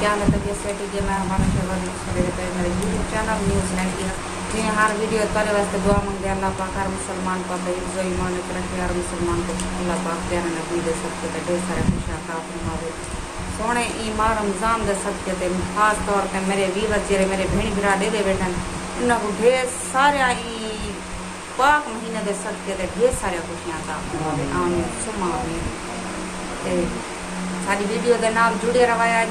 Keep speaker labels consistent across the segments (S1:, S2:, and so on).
S1: जाने तबियत से ठीक है। मैं हमारा शहबाज सवेरे पे मेरे यूट्यूब चैनल न्यूज़ 90 जी हर वीडियो तारे वास्ते दुआ मंगते अल्लाह पाक हर मुसलमान को जो ईमान रखे हर मुसलमान को अल्लाह पाक प्यारे नबी दे सकते थे ढेर सारे खुशियाँ प्राप्त फरमावे सोने ईमान रमज़ान दे सकते थे खास तौर पर मेरे वीवर जेरे मेरे भेण भरा दे बैठन इन्हों को ढेर सारे पाक महीने दे सकते थे ढेर सारे खुशियाँ प्राप्त फरमावे आमीन सुमा आमीन। सारी वीडियो के नाल जुड़े रवाया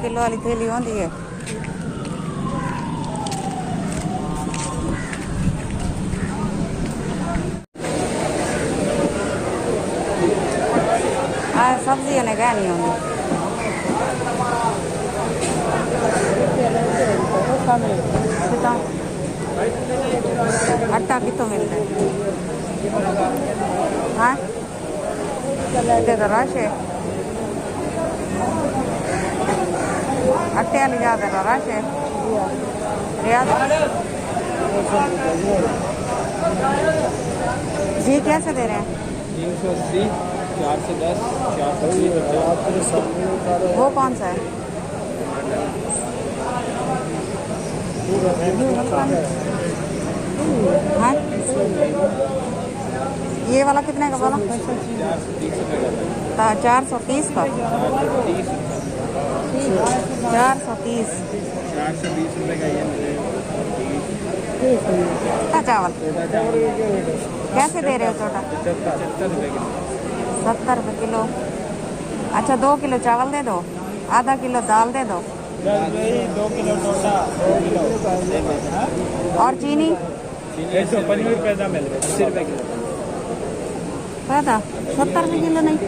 S1: किलो वाली थैली होती है सब्जी ने क्या नहीं होंगी आटा कितों मिलता है हाँ तो रश है आटे वाली ज़्यादा रश है जी कैसे दे रहे हैं
S2: 380 410 420
S1: वो कौन सा है हाँ ये वाला कितने का बोला 430 का 430
S2: रुपये का ये
S1: चावल कैसे दे रहे हो छोटा
S2: 75 रुपये किलो
S1: 70 रुपये किलो। अच्छा 2 किलो चावल दे दो आधा किलो दाल दे दो
S2: 2 किलो टोटा 2 किलो
S1: और चीनी
S2: 150 रुपये का मिल रहा 80 रुपये किलो
S1: पता 70 रुपये किलो नहीं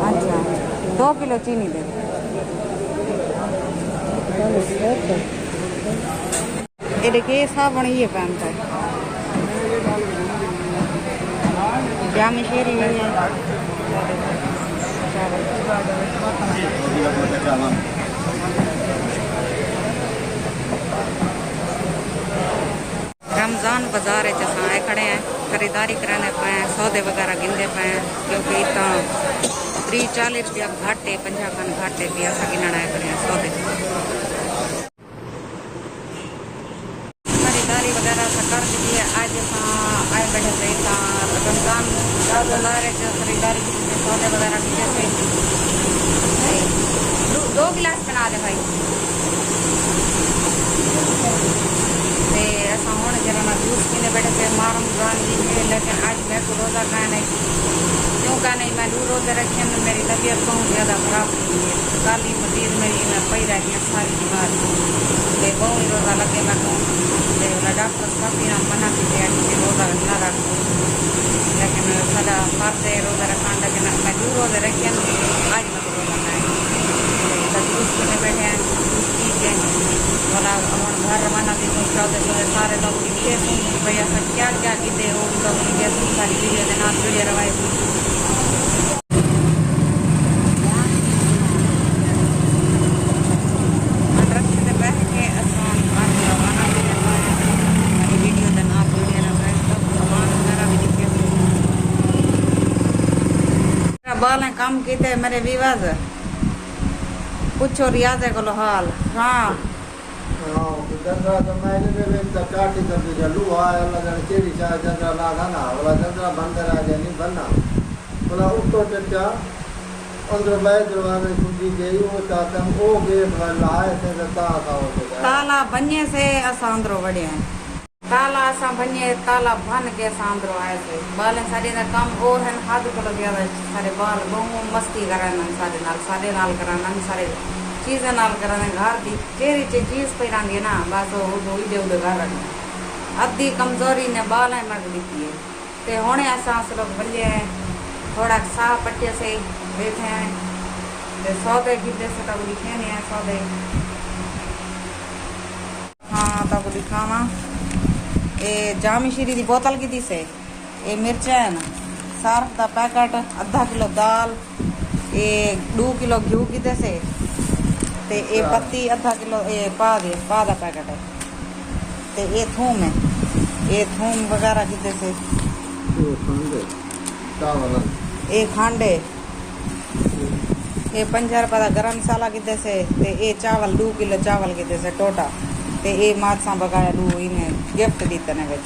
S1: अच्छा 2 किलो चीनी दे दो ये देखिए साबुन ये पहनता है जामी शेरी है रमज़ान बाजार आए खड़े हैं खरीदारी कराने पे सौदे वगैरह गिनते पे क्योंकि इतना 30-40 रुपया घाटे 50 खन घाटे भी ऐसा गिनना है खड़े हैं सौदे खरीदारी वगैरह से कर दी है। आज आए बैठे थे रमज़ान बाजार खरीदारी सौदे वगैरह गिनते थे 2 गिलास बना दे भाई ऐसा होने जरा ना जूस पीने बैठे थे माँ रमज़ान भी है लेकिन आज मैं को रोज़ा खाया नहीं क्यों का नहीं मैं 2 रोज़े रखे मेरी तबीयत बहुत ज़्यादा ख़राब हुई है काली मजीद मेरी मैं पई रही है सारी बीमारी तो बहुत ही रोज़ा लगे मैं कहूँ डॉक्टर काफ़ी ना मना की कि रोज़ा ना रखो लेकिन सदा पाते रोज़ा रखा लेकिन मैं 2 रोज़े रखे आज मैं को रोज़ा खाया जूस पीने बैठे हैं जूस पी के बोला घर रवाना भी पहुँचाते सारे लोग लिखे सुन भाई ऐसा क्या क्या गिदे हो लोग लिखे सुन सारी वीडियो के नाम वीडियो रवाए बाल काम किते मेरे विवाद पूछो रियाज है को हाल हाँ
S3: जंद्रा तो मैंने भी काटी कर दी जल्लू आया वाला जन चेरी चाय जंद्रा लागा ना वाला जंद्रा बंदर आ जाए नहीं बनना वाला उठो टेटा अंदर बैठ दरवाजे खुदी गई वो चाहते हम वो गेट वाला आए थे तो
S1: ताला बन्ने से असा अंदरो वड़े हैं ताला असा बन्ने ताला बन के असा अंदरो आए थे बाल सारे ना काम और है हाथ को लगे सारे बाल बहु मस्ती कराना सारे नाल कराना सारे चीज़ें नाल कराने घर की जेरी चीज़ पहरानी है ना बस वो इधे उधे घर अद्धी कमजोरी ने बाल मग दी है ते होने असा लोग बल्ले थोड़ा साफ पट्टे से बैठे हैं ते सौदे कितने से तक लिखे नहीं है सौदे। हाँ तक दिखावा ये जामी शीरी की बोतल की से ये मिर्चन सर्फ का पैकेट आधा किलो दाल ये 2 किलो घी की से ते ये पत्ती आधा किलो ये पा दा पैकेट है ते ये थूम है ये थूम वगैरह कितने से ये खांडे ये 5 रुपये का गरम मसाला कितने से ते ये चावल 2 किलो चावल कितने से टोटा ते ये मार्सा बकाया 2 इन्हें गिफ्ट दीते ने बच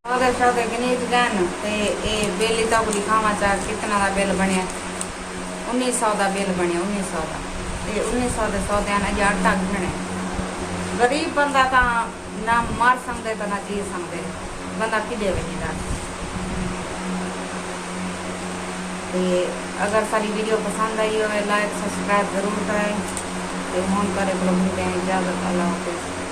S1: सौदे सौदे गनीत गए ते ये बिल तक दिखावा चाह कितना का बिल बनया 1900 का बिल बनया 1900 का ये 1900 के सौदे अज आटा घने गरीब बंदा तो ना मार सकते तो ना जी सकते बंदा किदे वेचदा। अगर सारी वीडियो पसंद आई हो लाइक सब्सक्राइब जरूर करें। तो फोन करे मिलते हैं इजाज़त अल्लाह हाफिज़।